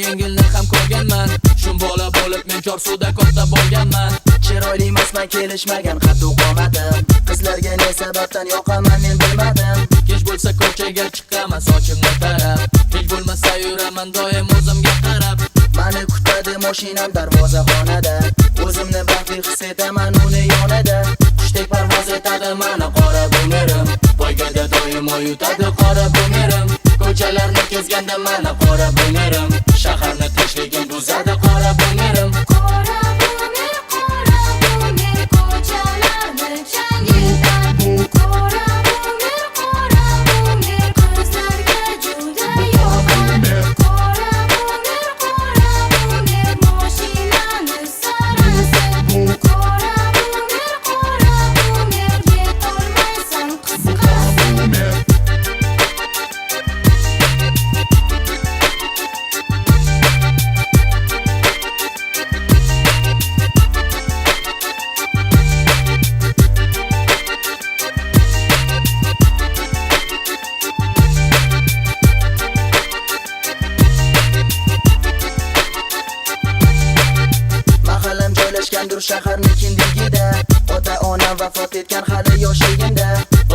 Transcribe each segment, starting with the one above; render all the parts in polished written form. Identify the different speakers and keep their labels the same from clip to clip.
Speaker 1: yengilni ham ko'rganman. Shum bola bo'lib men Chorsuda katta bo'lganman.
Speaker 2: Chiroyli emasman, kelishmagan qaddu qomatim. Qizlarga ne sababdan yoqaman men bilmadim.
Speaker 1: Kech bo'lsa ko'chaga chiqaman sochimni tarab. Kech bo'lmasa yuraman doim o'zimga qarab.
Speaker 2: Mani kutadi mashinam darvozaxonada. O'zimni baxtli his etaman uni yonida. Qushdek parvoz etadi mani qora bumerim. Poygada doim yutadi qora bumerim. Ko'chalarni kezganda mani qora bumerim. Shaharni tinchligim buzadi qora bumerim.
Speaker 3: Qora bumer ko'chalarni changitadi. Qora bumer qizlarga juda yoqadi. Qora bumer mashinani sarasi. Qora bumer yetolmaysan qisqasi.
Speaker 2: Dur shaharni kindigida. Ota-onam vafot etgan hali yoshligimda.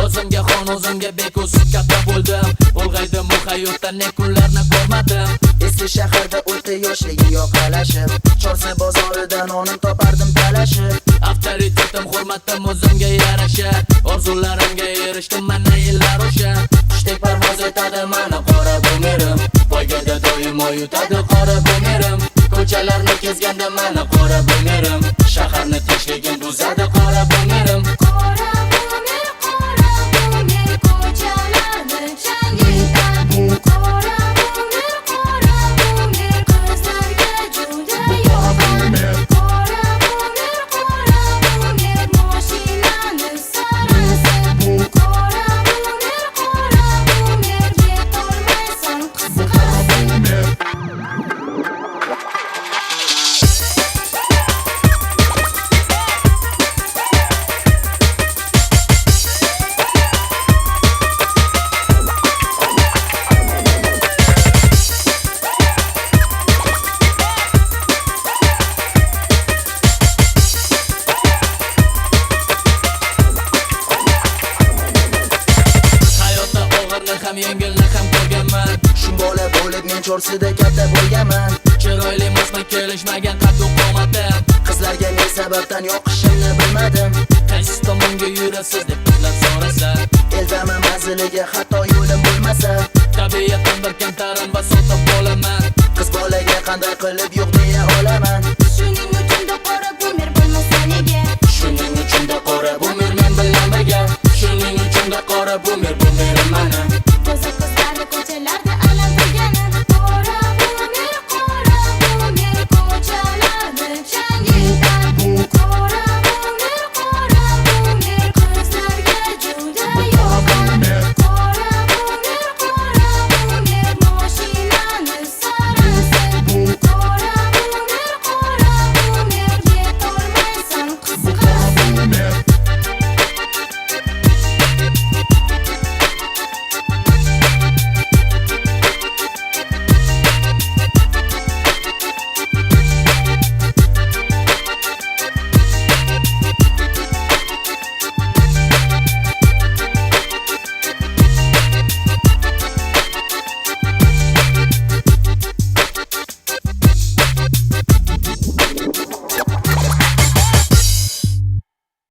Speaker 1: O'zimga xon, o'zimga bekus katta bo'ldim. Ulg'aydim bu hayotda ne kunlarni ko'rmadim.
Speaker 2: Eski shaharda o'ta yoshligi yoqalashib, Chorsu bozoridan onim topardim talashib.
Speaker 1: Avtoritetim, hurmatim o'zimga yarasha. Orzularimga erishdim mana yillar o'sha.
Speaker 2: Qushdek parvoz etadi mani qora bumerim. Poygada doim yutadi qora bumerim. Ko'chalarni kezganda mani qora bumerim. Shaharni tinchligim buzadi qora bumerim.
Speaker 3: Qora bumer ko'chalarni changitadi. Qora bumer qizlarga juda yoqadi. Qora bumer mashinani sarasi. Qora bumer yetolmaysan qisqasi.
Speaker 1: Ham yengilni ham ko'rganman.
Speaker 2: Shum bola bo'lib men Chorsuda katta bo'lganman.
Speaker 1: Chiroyli emasman, kelishmagan qaddu qomatim.
Speaker 2: Qizlarga ne sababdan yoqishimni bilmadim.
Speaker 1: Qaysi tomonga yurasiz deb qizlar so'rasa.
Speaker 2: Eldaman manziliga xat